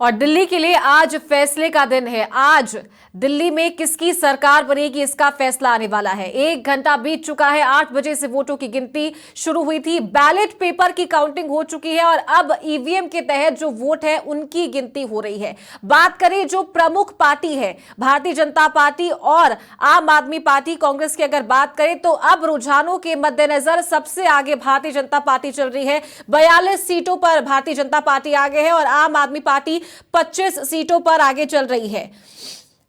और दिल्ली के लिए आज फैसले का दिन है। आज दिल्ली में किसकी सरकार बनेगी इसका फैसला आने वाला है। 1 घंटा बीत चुका है, 8 बजे से वोटों की गिनती शुरू हुई थी, बैलेट पेपर की काउंटिंग हो चुकी है और अब ईवीएम के तहत जो वोट है उनकी गिनती हो रही है। बात करें जो प्रमुख पार्टी है भारतीय जनता पार्टी और आम आदमी पार्टी, कांग्रेस की अगर बात करें तो अब रुझानों के मद्देनजर सबसे आगे भारतीय जनता पार्टी चल रही है। 42 सीटों पर भारतीय जनता पार्टी आगे है और आम आदमी पार्टी 25 सीटों पर आगे चल रही है।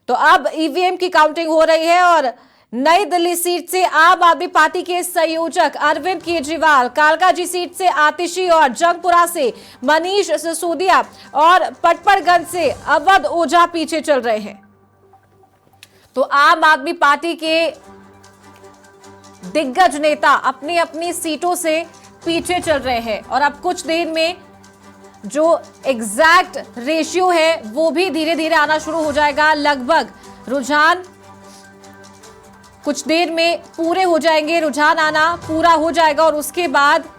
तो अब ईवीएम की काउंटिंग हो रही है और नई दिल्ली सीट से आम आदमी पार्टी के संयोजक अरविंद केजरीवाल, कालकाजी सीट से आतिशी और जंगपुरा से मनीष सिसोदिया और पटपड़गंज से अवध ओझा पीछे चल रहे हैं। तो आम आदमी पार्टी के दिग्गज नेता अपनी अपनी सीटों से पीछे चल रहे हैं और अब कुछ देर में जो एग्जैक्ट रेशियो है वो भी धीरे धीरे आना शुरू हो जाएगा। लगभग रुझान कुछ देर में पूरे हो जाएंगे, रुझान आना पूरा हो जाएगा और उसके बाद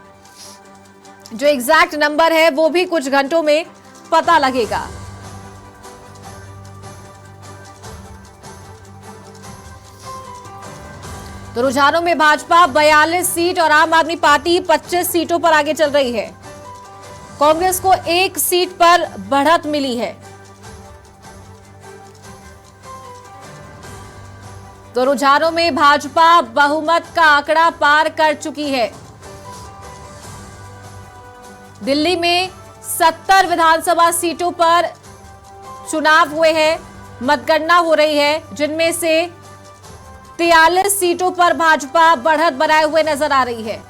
जो एग्जैक्ट नंबर है वो भी कुछ घंटों में पता लगेगा। तो रुझानों में भाजपा 42 सीट और आम आदमी पार्टी 25 सीटों पर आगे चल रही है। कांग्रेस को 1 सीट पर बढ़त मिली है। तो रुझानों में भाजपा बहुमत का आंकड़ा पार कर चुकी है। दिल्ली में 70 विधानसभा सीटों पर चुनाव हुए हैं, मतगणना हो रही है, जिनमें से 43 सीटों पर भाजपा बढ़त बनाए हुए नजर आ रही है।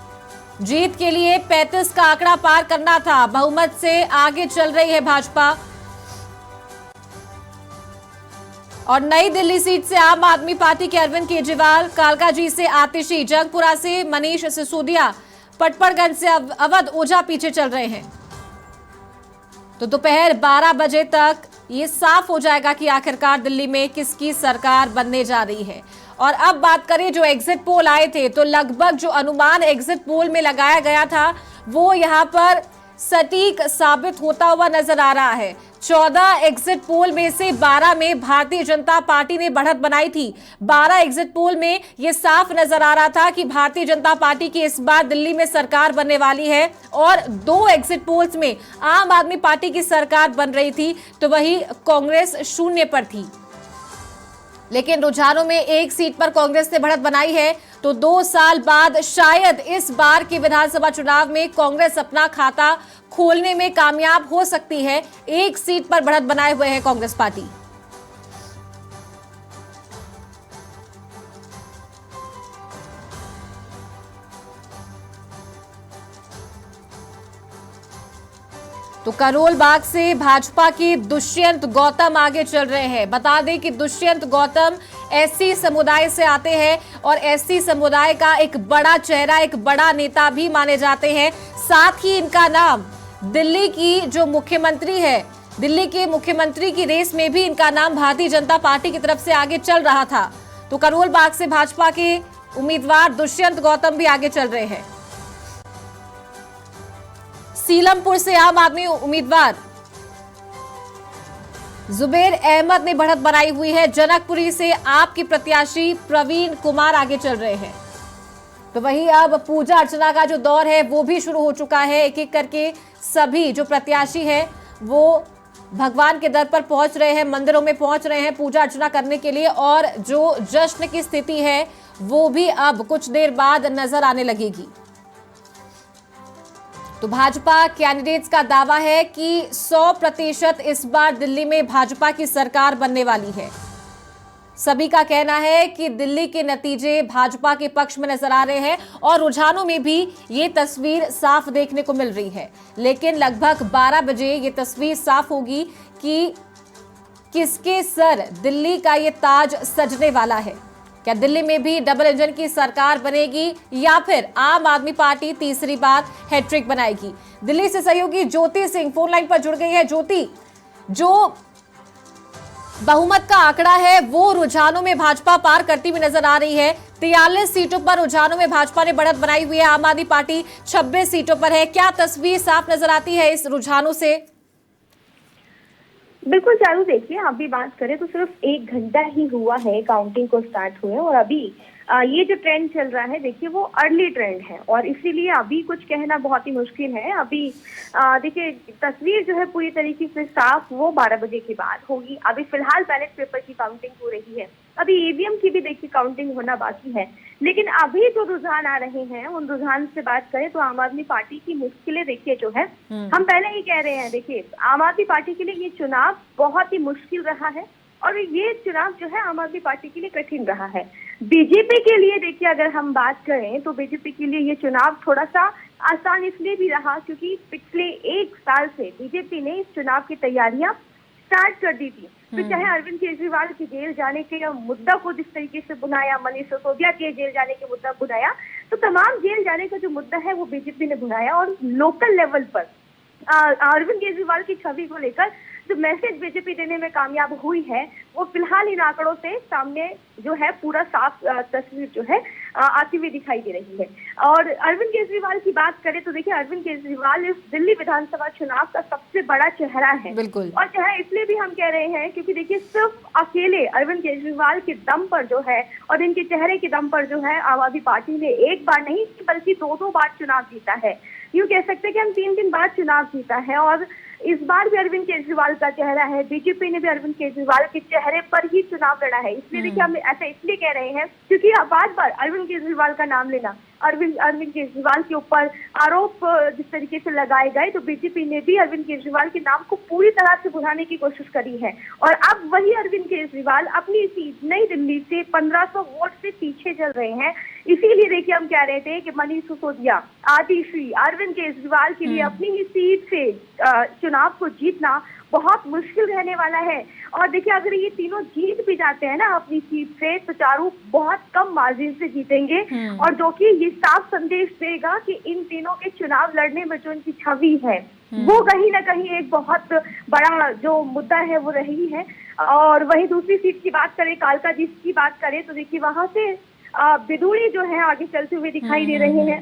जीत के लिए 35 का आंकड़ा पार करना था, बहुमत से आगे चल रही है भाजपा। और नई दिल्ली सीट से आम आदमी पार्टी के अरविंद केजरीवाल, कालकाजी से आतिशी, जंगपुरा से मनीष सिसोदिया, पटपड़गंज से अवध ओझा पीछे चल रहे हैं। तो दोपहर 12 बजे तक ये साफ हो जाएगा कि आखिरकार दिल्ली में किसकी सरकार बनने जा रही है। और अब बात करें जो एग्जिट पोल आए थे तो लगभग जो अनुमान एग्जिट पोल में लगाया गया था वो यहां पर सटीक साबित होता हुआ नजर आ रहा है। 14 एग्जिट पोल में से 12 में भारतीय जनता पार्टी ने बढ़त बनाई थी। 12 एग्जिट पोल में यह साफ नजर आ रहा था कि भारतीय जनता पार्टी की इस बार दिल्ली में सरकार बनने वाली है और 2 एग्जिट पोल्स में आम आदमी पार्टी की सरकार बन रही थी, तो वही कांग्रेस 0 पर थी। लेकिन रुझानों में 1 सीट पर कांग्रेस ने बढ़त बनाई है। तो 2 साल बाद शायद इस बार के विधानसभा चुनाव में कांग्रेस अपना खाता खोलने में कामयाब हो सकती है। 1 सीट पर बढ़त बनाए हुए है कांग्रेस पार्टी। तो करोल बाग से भाजपा के दुष्यंत गौतम आगे चल रहे हैं। बता दें कि दुष्यंत गौतम एससी समुदाय से आते हैं और एससी समुदाय का एक बड़ा चेहरा, एक बड़ा नेता भी माने जाते हैं। साथ ही इनका नाम दिल्ली की जो मुख्यमंत्री है, दिल्ली के मुख्यमंत्री की रेस में भी इनका नाम भारतीय जनता पार्टी की तरफ से आगे चल रहा था। तो करोल बाग से भाजपा के उम्मीदवार दुष्यंत गौतम भी आगे चल रहे हैं। सीलमपुर से आम आदमी उम्मीदवार जुबेर अहमद ने बढ़त बनाई हुई है। जनकपुरी से आपके प्रत्याशी प्रवीण कुमार आगे चल रहे हैं। तो वहीं अब पूजा अर्चना का जो दौर है वो भी शुरू हो चुका है। एक एक करके सभी जो प्रत्याशी है वो भगवान के दर पर पहुंच रहे हैं, मंदिरों में पहुंच रहे हैं पूजा अर्चना करने के लिए और जो जश्न की स्थिति है वो भी अब कुछ देर बाद नजर आने लगेगी। तो भाजपा कैंडिडेट्स का दावा है कि 100% इस बार दिल्ली में भाजपा की सरकार बनने वाली है। सभी का कहना है कि दिल्ली के नतीजे भाजपा के पक्ष में नजर आ रहे हैं और रुझानों में भी ये तस्वीर साफ देखने को मिल रही है। लेकिन लगभग 12 बजे ये तस्वीर साफ होगी कि किसके सर दिल्ली का ये ताज सजने वाला है। क्या दिल्ली में भी डबल इंजन की सरकार बनेगी या फिर आम आदमी पार्टी तीसरी बार हैट्रिक बनाएगी। दिल्ली से सहयोगी ज्योति सिंह फोन लाइन पर जुड़ गई है। ज्योति, जो बहुमत का आंकड़ा है वो रुझानों में भाजपा पार करती हुई नजर आ रही है। 43 सीटों पर रुझानों में भाजपा ने बढ़त बनाई हुई है, आम आदमी पार्टी 26 सीटों पर है। क्या तस्वीर साफ नजर आती है इस रुझानों से? बिल्कुल चारू, देखिए अभी बात करें तो सिर्फ 1 घंटा ही हुआ है काउंटिंग को स्टार्ट हुए, और अभी ये जो ट्रेंड चल रहा है देखिए वो अर्ली ट्रेंड है, और इसीलिए अभी कुछ कहना बहुत ही मुश्किल है। अभी देखिए तस्वीर जो है पूरी तरीके से साफ वो 12 बजे के बाद होगी। अभी फिलहाल बैलेट पेपर की काउंटिंग हो रही है, अभी ईवीएम की भी देखिए काउंटिंग होना बाकी है। लेकिन अभी जो रुझान आ रहे हैं उन रुझान से बात करें तो आम आदमी पार्टी की मुश्किलें देखिए जो है, हम पहले ही कह रहे हैं, देखिए आम आदमी पार्टी के लिए ये चुनाव बहुत ही मुश्किल रहा है, और ये चुनाव जो है आम आदमी पार्टी के लिए कठिन रहा है। बीजेपी के लिए देखिए अगर हम बात करें तो बीजेपी के लिए ये चुनाव थोड़ा सा आसान इसलिए भी रहा क्योंकि पिछले 1 साल से बीजेपी ने इस चुनाव की तैयारियां स्टार्ट कर दी थी। तो चाहे अरविंद केजरीवाल के जेल जाने के मुद्दा को जिस तरीके से बुनाया, मनीष सिसोदिया के जेल जाने के मुद्दा बुनाया, तो तमाम जेल जाने का जो मुद्दा है वो बीजेपी ने बुनाया, और लोकल लेवल पर अरविंद केजरीवाल की छवि को लेकर जो मैसेज बीजेपी देने में कामयाब हुई है वो फिलहाल इन आंकड़ों से सामने जो है पूरा साफ तस्वीर जो है आती हुई दिखाई दे रही है। और अरविंद केजरीवाल की बात करें तो देखिए अरविंद केजरीवाल इस दिल्ली विधानसभा चुनाव का सबसे बड़ा चेहरा है, बिल्कुल। और चेहरा इसलिए भी हम कह रहे हैं क्योंकि देखिए सिर्फ अकेले अरविंद केजरीवाल के दम पर जो है और इनके चेहरे के दम पर जो है आम आदमी पार्टी ने एक बार नहीं बल्कि 2-2 बार चुनाव जीता है। यूँ कह सकते हैं कि हम 3 बार चुनाव जीता है, और इस बार भी अरविंद केजरीवाल का चेहरा है। बीजेपी ने भी अरविंद केजरीवाल के चेहरे पर ही चुनाव लड़ा है। इसलिए देखिए हम ऐसा इसलिए कह रहे हैं क्योंकि बार बार अरविंद केजरीवाल का नाम लेना, अरविंद केजरीवाल के ऊपर आरोप जिस तरीके से लगाए गए, तो बीजेपी ने भी अरविंद केजरीवाल के नाम को पूरी तरह से भुनाने की कोशिश करी है। और अब वही अरविंद केजरीवाल अपनी सीट नई दिल्ली से 1500 वोट से पीछे चल रहे हैं। इसीलिए देखिए हम कह रहे थे कि मनीष सिसोदिया, आतिशी, अरविंद केजरीवाल के लिए अपनी ही सीट से चुनाव को जीतना बहुत मुश्किल रहने वाला है। और देखिए अगर ये तीनों जीत भी जाते हैं ना अपनी सीट से, तो चारू बहुत कम मार्जिन से जीतेंगे, और जो कि ये साफ संदेश देगा कि इन तीनों के चुनाव लड़ने में जो इनकी छवि है वो कहीं ना कहीं एक बहुत बड़ा जो मुद्दा है वो रही है। और वही दूसरी सीट की बात करें, कालका जी की बात करें, तो देखिए वहां से बिदुड़ी जो है आगे चलते हुए दिखाई दे रहे हैं।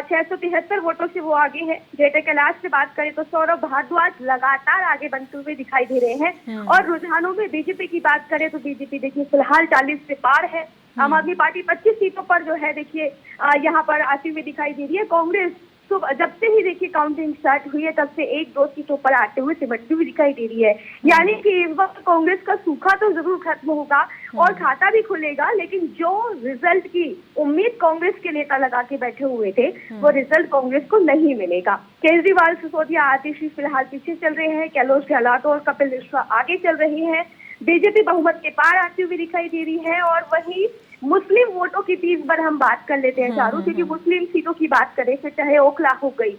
673 वोटों से वो आगे है। ग्रेटर कैलाश से बात करें तो सौरभ भारद्वाज लगातार आगे बनते हुए दिखाई दे रहे हैं। और रुझानों में बीजेपी की बात करें तो बीजेपी देखिए फिलहाल 40 से पार है। आम आदमी पार्टी 25 सीटों पर जो है देखिए यहाँ पर आती हुई दिखाई दे रही है। कांग्रेस तो जब से ही देखिए काउंटिंग स्टार्ट हुई है तब से 1-2 सीटों पर आते हुए सिमटती हुई दिखाई दे रही है। यानी कि इस वक्त कांग्रेस का सूखा तो जरूर खत्म होगा और खाता भी खुलेगा, लेकिन जो रिजल्ट की उम्मीद कांग्रेस के नेता लगा के बैठे हुए थे वो रिजल्ट कांग्रेस को नहीं मिलेगा। केजरीवाल, सिसोदिया, आतिशी फिलहाल पीछे चल रहे हैं। कैलाश गहलोत और कपिल मिश्रा आगे चल रहे हैं। बीजेपी बहुमत के पार आती हुई दिखाई दे रही है। और वही मुस्लिम वोटों की भी इस बार हम बात कर लेते हैं चारू, क्योंकि मुस्लिम सीटों की बात करें फिर चाहे ओखला हो गई,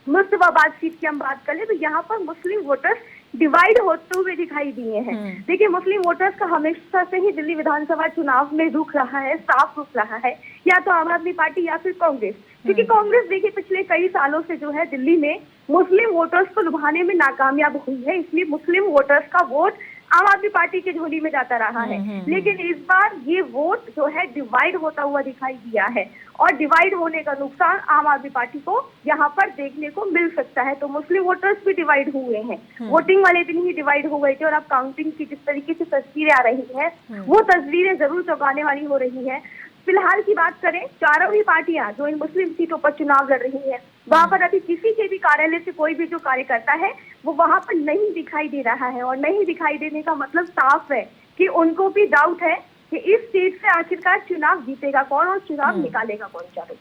मुर्शिदाबाद सीट की हम बात कर ले, तो यहाँ पर मुस्लिम वोटर्स डिवाइड होते हुए दिखाई दिए हैं। देखिए मुस्लिम वोटर्स का हमेशा से ही दिल्ली विधानसभा चुनाव में रुख रहा है, साफ रुख रहा है, या तो आम आदमी पार्टी या फिर कांग्रेस। क्योंकि कांग्रेस देखिए पिछले कई सालों से जो है दिल्ली में मुस्लिम वोटर्स को लुभाने में नाकामयाब हुई है, इसलिए मुस्लिम वोटर्स का वोट आम आदमी पार्टी के झोली में जाता रहा है। लेकिन इस बार ये वोट जो है डिवाइड होता हुआ दिखाई दिया है, और डिवाइड होने का नुकसान आम आदमी पार्टी को यहाँ पर देखने को मिल सकता है। तो मुस्लिम वोटर्स भी डिवाइड हुए हैं, वोटिंग वाले दिन ही डिवाइड हो गए थे, और अब काउंटिंग की जिस तरीके से तस्वीरें आ रही हैं वो तस्वीरें जरूर चौंकाने वाली हो रही है। फिलहाल की बात करें, चारों ही पार्टियां जो इन मुस्लिम सीटों पर चुनाव लड़ रही है, वहां पर अभी किसी के भी कार्यालय से कोई भी जो कार्यकर्ता है वो वहां पर नहीं दिखाई दे रहा है। और नहीं दिखाई देने का मतलब साफ है कि उनको भी डाउट है कि इस सीट से आखिरकार चुनाव जीतेगा कौन और चुनाव निकालेगा कौन। चारों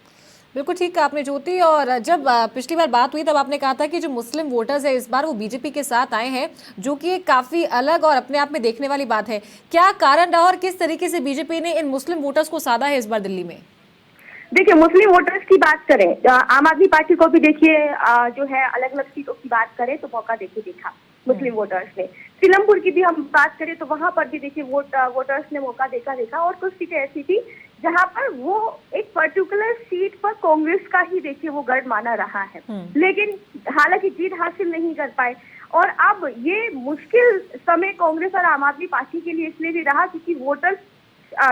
बिल्कुल ठीक कहा आपने ज्योति। और जब पिछली बार बात हुई तब आपने कहा था कि जो मुस्लिम वोटर्स है इस बार वो बीजेपी के साथ आए हैं, जो कि एक काफी अलग और अपने आप में देखने वाली बात है। क्या कारण रहा और किस तरीके से बीजेपी ने इन मुस्लिम वोटर्स को साधा है इस बार दिल्ली में? देखिए मुस्लिम वोटर्स की बात करें, आम आदमी पार्टी को भी देखिए जो है अलग अलग सीटों की बात करें तो मौका देखिए देखा मुस्लिम वोटर्स ने। सीलमपुर की भी हम बात करें तो वहां पर भी देखिए वोटर्स ने मौका देखा। और कुछ सीटें ऐसी थी जहां पर वो एक पर्टिकुलर सीट पर कांग्रेस का ही देखिए वो गढ़ माना रहा है, लेकिन हालांकि जीत हासिल नहीं कर पाए। और अब ये मुश्किल समय कांग्रेस और आम आदमी पार्टी के लिए इसलिए भी रहा क्योंकि वोटर्स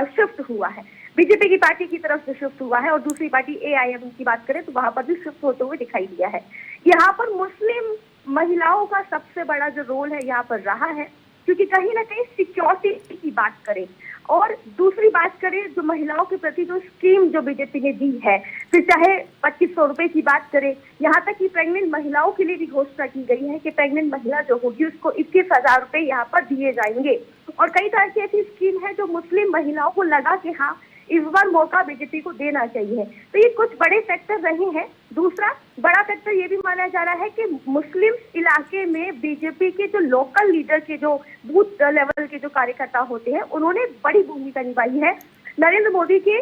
शिफ्ट हुआ है, बीजेपी की पार्टी की तरफ से शिफ्ट हुआ है, और दूसरी पार्टी एआईएम की बात करें तो वहां पर भी शिफ्ट होते हुए दिखाई दिया है। यहाँ पर मुस्लिम महिलाओं का सबसे बड़ा जो रोल है यहाँ पर रहा है, क्योंकि कहीं ना कहीं सिक्योरिटी की बात करें और दूसरी बात करें जो महिलाओं के प्रति जो स्कीम जो बीजेपी ने दी है, फिर चाहे 2500 रुपए की बात करें, यहाँ तक कि प्रेग्नेंट महिलाओं के लिए भी घोषणा की गई है कि प्रेग्नेंट महिला जो होगी उसको 21,000 रुपए यहाँ पर दिए जाएंगे। और कई तरह की ऐसी स्कीम है जो मुस्लिम महिलाओं को लगा कि हाँ इस बार मौका बीजेपी को देना चाहिए। तो ये कुछ बड़े फैक्टर रहे हैं। दूसरा बड़ा फैक्टर ये भी माना जा रहा है कि मुस्लिम इलाके में बीजेपी के जो लोकल लीडर के जो बूथ लेवल के जो कार्यकर्ता होते हैं उन्होंने बड़ी भूमिका निभाई है नरेंद्र मोदी के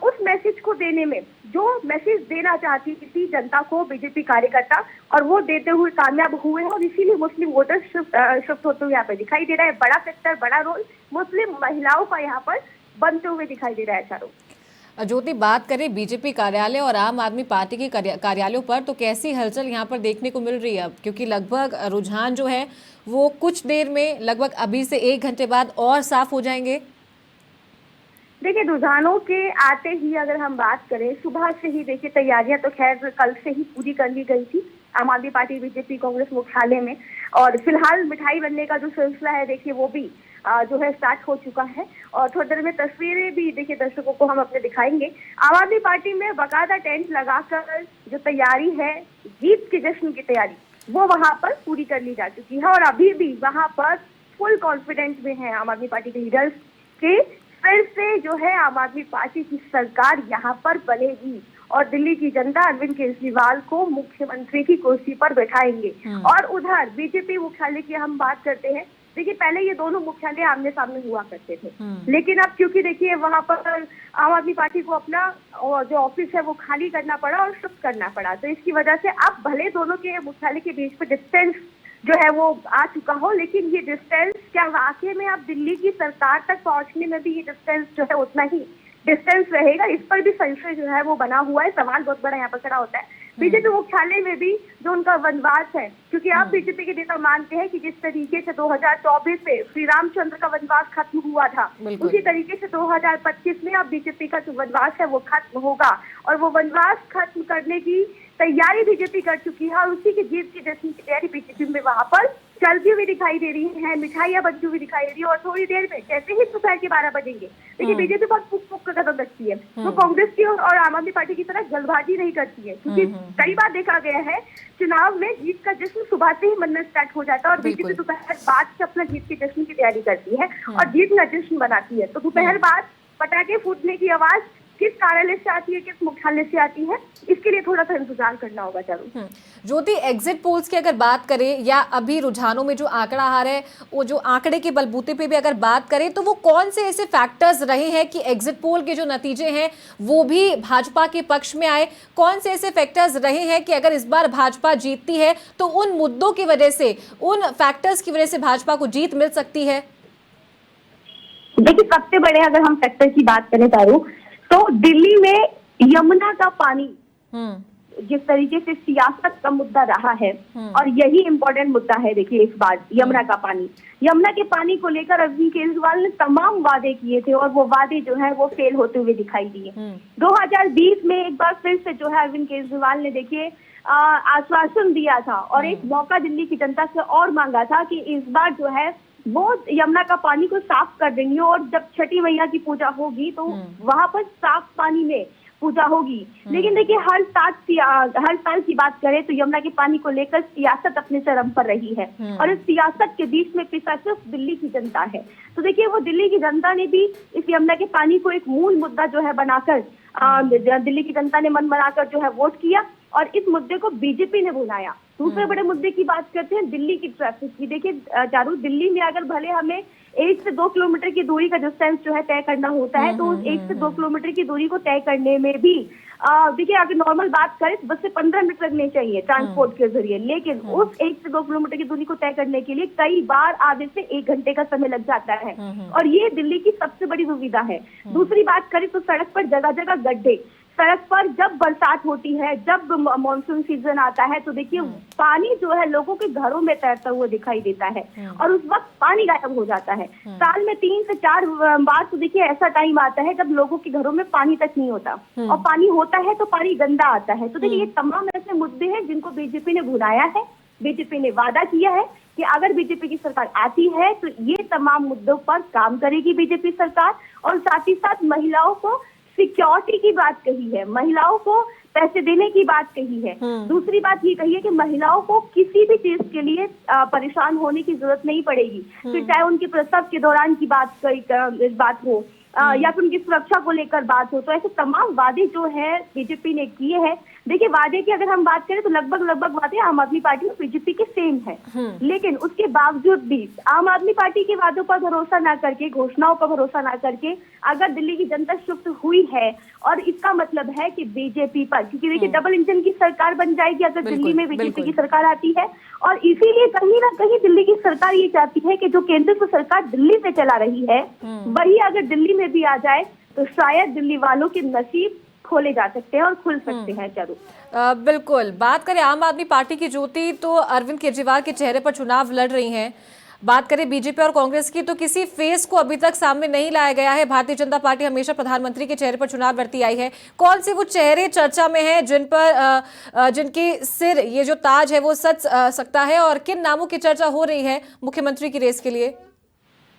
उस मैसेज को देने में, जो मैसेज देना चाहती थी जनता को बीजेपी कार्यकर्ता, और वो देते हुए कामयाब हुए हैं और इसीलिए मुस्लिम वोटर शिफ्ट होते हुए यहाँ पे दिखाई दे रहा है। बड़ा फैक्टर, बड़ा रोल मुस्लिम महिलाओं का यहाँ पर बनते हुए दिखाई दे रहा है। चारों ज्योति, बात करें बीजेपी कार्यालय और आम आदमी पार्टी के कार्यालयों पर, तो कैसी हलचल यहाँ पर देखने को मिल रही है अब? क्योंकि लगभग रुझान जो है वो कुछ देर में, लगभग अभी से 1 घंटे बाद और साफ हो जाएंगे। देखिए, रुझानों के आते ही अगर हम बात करें, सुबह से ही देखिए तैयारियां तो खैर कल से ही पूरी कर ली गई थी आम आदमी पार्टी बीजेपी कांग्रेस मुख्यालय में, और फिलहाल मिठाई बनने का जो सिलसिला है देखिए वो भी जो है स्टार्ट हो चुका है। और थोड़ी देर में तस्वीरें भी देखिए दर्शकों को हम अपने दिखाएंगे। आम आदमी पार्टी में बाकायदा टेंट लगाकर जो तैयारी है, जीत के जश्न की तैयारी, वो वहां पर पूरी कर ली जा चुकी है और अभी भी वहां पर फुल कॉन्फिडेंस में है आम आदमी पार्टी के लीडर्स के फिर से जो है आम आदमी पार्टी की सरकार यहाँ पर बनेगी और दिल्ली की जनता अरविंद केजरीवाल को मुख्यमंत्री की कुर्सी पर बैठाएंगे। और उधर बीजेपी मुख्यालय की हम बात करते हैं, देखिए पहले ये दोनों मुख्यालय आमने सामने हुआ करते थे, लेकिन अब क्योंकि देखिए वहां पर आम आदमी पार्टी को अपना जो ऑफिस है वो खाली करना पड़ा और शिफ्ट करना पड़ा, तो इसकी वजह से अब भले दोनों के मुख्यालय के बीच में डिस्टेंस जो है वो आ चुका हो, लेकिन ये डिस्टेंस क्या वाकई में अब दिल्ली की सरकार तक पहुंचने में भी ये डिस्टेंस जो है उतना ही डिस्टेंस रहेगा? इस पर भी संशय जो है वो बना हुआ है, सवाल बहुत बड़ा यहाँ पर खड़ा होता है। बीजेपी मुख्यालय में भी जो उनका वनवास है, क्योंकि अब बीजेपी के नेता मानते हैं कि जिस तरीके से 2024 में श्री रामचंद्र का वनवास खत्म हुआ था, उसी तरीके से 2025 में अब बीजेपी का जो वनवास है वो खत्म होगा और वो वनवास खत्म करने की तैयारी बीजेपी कर चुकी है और उसी की जीत की जश्न की तैयारी बीजेपी में वहां पर चलती हुई दिखाई दे रही है, मिठाइयां बनती हुई दिखाई दे रही है। और थोड़ी देर में जैसे ही दोपहर के 12 बजेंगे, देखिए बीजेपी बहुत फुक फुक का कदम रखती है, तो कांग्रेस की और आम आदमी पार्टी की तरह जल्दबाजी नहीं करती है, क्योंकि कई बार देखा गया है चुनाव में जीत का जश्न सुबह से ही मनना स्टार्ट हो जाता है और बीजेपी दोपहर बाद से अपना जीत के जश्न की तैयारी करती है और जीत का जश्न बनाती है। तो दोपहर बाद पटाखे फूटने की आवाज किस कार्यालय से आती है, किस मुख्यालय से आती है, इसके लिए थोड़ा सा इंतजार करना होगा। चारों ज्योति, एग्जिट पोल्स की अगर बात करें या अभी रुझानों में जो आंकड़ा आ रहा है, वो जो आंकड़े के बलबूते पे भी अगर बात करें, तो वो कौन से ऐसे फैक्टर्स रहे हैं कि एग्जिट पोल के जो नतीजे हैं वो भी भाजपा के पक्ष में आए? कौन से ऐसे फैक्टर्स रहे हैं कि अगर इस बार भाजपा जीतती है तो उन मुद्दों की वजह से, उन फैक्टर्स की वजह से भाजपा को जीत मिल सकती है? देखिए, सबसे बड़े अगर हम फैक्टर की बात करें तारू, तो दिल्ली में यमुना का पानी जिस तरीके से सियासत का मुद्दा रहा है और यही इम्पोर्टेंट मुद्दा है। देखिए इस बार यमुना का पानी, यमुना के पानी को लेकर अरविंद केजरीवाल ने तमाम वादे किए थे और वो वादे जो है वो फेल होते हुए दिखाई दिए। 2020 में एक बार फिर से जो है अरविंद केजरीवाल ने देखिए आश्वासन दिया था और एक मौका दिल्ली की जनता से और मांगा था कि इस बार जो है वो यमुना का पानी को साफ कर देंगे और जब छठी मैया की पूजा होगी तो वहां पर साफ पानी में पूजा होगी। लेकिन देखिए हर साल की बात करें तो यमुना के पानी को लेकर सियासत अपने चरम पर रही है और इस सियासत के बीच में पिसा सिर्फ दिल्ली की जनता है। तो देखिए वो दिल्ली की जनता ने भी इस यमुना के पानी को एक मूल मुद्दा जो है बनाकर दिल्ली की जनता ने मन बनाकर जो है वोट किया और इस मुद्दे को बीजेपी ने भुलाया। दूसरे बड़े मुद्दे की बात करते हैं दिल्ली की ट्रैफिक की। देखिए चारू, दिल्ली में अगर भले हमें 1 से 2 किलोमीटर की दूरी का डिस्टेंस जो है तय करना होता है, तो उस 1 से 2 किलोमीटर की दूरी को तय करने में भी देखिए अगर नॉर्मल बात करें तो बस से 15 मिनट लगने चाहिए ट्रांसपोर्ट के जरिए, लेकिन उस 1 से 2 किलोमीटर की दूरी को तय करने के लिए कई बार आधे से 1 घंटे का समय लग जाता है और ये दिल्ली की सबसे बड़ी दुविधा है। दूसरी बात करें तो सड़क पर जगह जगह गड्ढे, सड़क पर जब बरसात होती है, जब मॉनसून सीजन आता है तो देखिए पानी जो है लोगों के घरों में तैरता हुआ दिखाई देता है और उस वक्त पानी गायब हो जाता है। साल में 3 से 4 बार तो देखिए ऐसा टाइम आता है जब लोगों के घरों में पानी तक नहीं होता और पानी होता है तो पानी गंदा आता है। तो देखिए ये तमाम ऐसे मुद्दे हैं जिनको बीजेपी ने भुलाया है बीजेपी ने वादा किया है कि अगर बीजेपी की सरकार आती है तो ये तमाम मुद्दों पर काम करेगी बीजेपी सरकार, और साथ ही साथ महिलाओं को सिक्योरिटी की बात कही है, महिलाओं को पैसे देने की बात कही है। दूसरी बात ये कही है कि महिलाओं को किसी भी चीज के लिए परेशान होने की जरूरत नहीं पड़ेगी, फिर चाहे उनके प्रसव के दौरान की बात हो या फिर उनकी सुरक्षा को लेकर बात हो। तो ऐसे तमाम वादे जो है बीजेपी ने किए हैं। देखिए, वादे की अगर हम बात करें तो लगभग वादे आम आदमी पार्टी और बीजेपी के सेम है, लेकिन उसके बावजूद भी आम आदमी पार्टी के वादों पर भरोसा ना करके, घोषणाओं पर भरोसा ना करके अगर दिल्ली की जनता शिफ्ट हुई है, और इसका मतलब है कि बीजेपी पर, क्योंकि देखिए डबल इंजन की सरकार बन जाएगी अगर दिल्ली में बीजेपी की सरकार आती है, और इसीलिए कहीं ना कहीं दिल्ली की सरकार ये चाहती है कि जो केंद्र की सरकार दिल्ली से चला रही है वही अगर दिल्ली में भी आ जाए तो शायद दिल्ली वालों के नसीब खोले जा सकते हैं और खुल सकते हैं। चारू बिल्कुल, बात करें आम आदमी पार्टी की ज्योति तो अरविंद केजरीवाल के चेहरे पर चुनाव लड़ रही हैं। बात करें बीजेपी और कांग्रेस की तो किसी फेस को अभी तक सामने नहीं लाया गया है। भारतीय जनता पार्टी हमेशा प्रधानमंत्री के चेहरे पर चुनाव लड़ती आई है। कौन से वो चेहरे चर्चा में हैं जिनके सिर ये जो ताज है वो सज सकता है, और किन नामों की चर्चा हो रही है मुख्यमंत्री की रेस के लिए?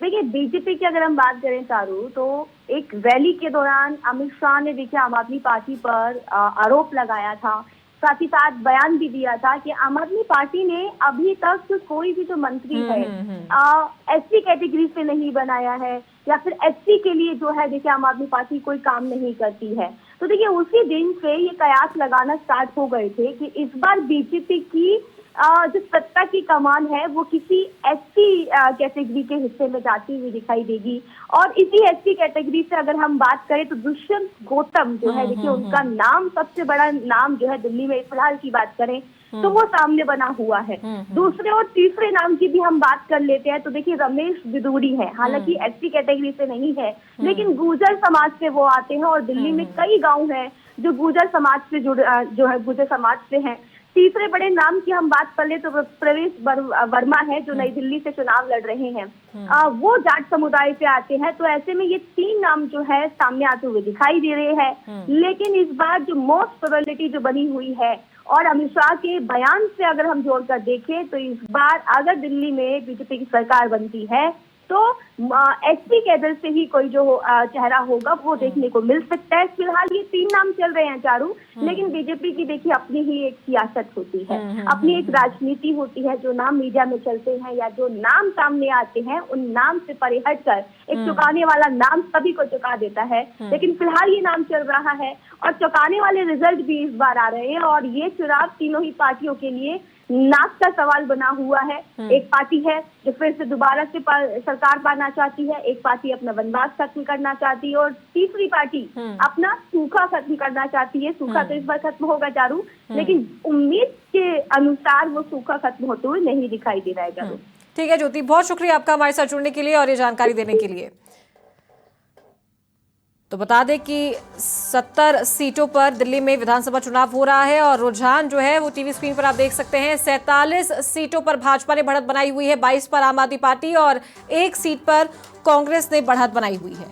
देखिए, बीजेपी की अगर हम बात करें चारू, तो एक रैली के दौरान अमित शाह ने देखिए आम आदमी पार्टी पर आरोप लगाया था, साथ ही साथ बयान भी दिया था कि आम आदमी पार्टी ने अभी तक कोई भी जो मंत्री है एससी कैटेगरी से नहीं बनाया है, या फिर एससी के लिए जो है देखिए आम आदमी पार्टी कोई काम नहीं करती है। तो देखिए उसी दिन से ये कयास लगाना स्टार्ट हो गए थे कि इस बार बीजेपी की जो सत्ता की कमान है वो किसी एससी कैटेगरी के हिस्से में जाती हुई दिखाई देगी। और इसी एससी कैटेगरी से अगर हम बात करें तो दुष्यंत गौतम जो है, देखिए उनका नाम सबसे बड़ा नाम जो है दिल्ली में फिलहाल की बात करें तो वो सामने बना हुआ है। दूसरे और तीसरे नाम की भी हम बात कर लेते हैं तो देखिए रमेश बिदूरी है, हालांकि एससी कैटेगरी से नहीं है लेकिन गुर्जर समाज से वो आते हैं, और दिल्ली में कई गाँव हैं जो गुर्जर समाज से जो है गुर्जर समाज से हैं। तीसरे बड़े नाम की हम बात कर ले तो प्रवेश वर्मा है जो नई दिल्ली से चुनाव लड़ रहे हैं, वो जाट समुदाय से आते हैं। तो ऐसे में ये तीन नाम जो है सामने आते हुए दिखाई दे रहे हैं। लेकिन इस बार जो मोस्ट प्रोबेबिलिटी जो बनी हुई है, और अमित शाह के बयान से अगर हम जोड़कर देखें तो इस बार अगर दिल्ली में बीजेपी की सरकार बनती है तो एसपी कैडर से ही कोई जो चेहरा होगा वो देखने को मिल सकता है। फिलहाल ये तीन नाम चल रहे हैं चारू, लेकिन बीजेपी की देखिए अपनी ही एक सियासत होती है, अपनी एक राजनीति होती है। जो नाम मीडिया में चलते हैं या जो नाम सामने आते हैं उन नाम से परे हटकर एक चौंकाने वाला नाम सभी को चौंका देता है। लेकिन फिलहाल ये नाम चल रहा है और चौंकाने वाले रिजल्ट भी इस बार आ रहे हैं, और ये चुनाव तीनों ही पार्टियों के लिए नाक का सवाल बना हुआ है। एक पार्टी है जो फिर से दोबारा से सरकार पाना चाहती है, एक पार्टी अपना वनवास खत्म करना चाहती है, और तीसरी पार्टी अपना सूखा खत्म करना चाहती है। सूखा तो इस बार खत्म होगा चारू, लेकिन उम्मीद के अनुसार वो सूखा खत्म होते हुए नहीं दिखाई दे रहा है चारू। ठीक है ज्योति, बहुत शुक्रिया आपका हमारे साथ जुड़ने के लिए और ये जानकारी देने के लिए। तो बता दें कि 70 सीटों पर दिल्ली में विधानसभा चुनाव हो रहा है और रुझान जो है वो टीवी स्क्रीन पर आप देख सकते हैं। 47 सीटों पर भाजपा ने बढ़त बनाई हुई है, 22 पर आम आदमी पार्टी और 1 सीट पर कांग्रेस ने बढ़त बनाई हुई है।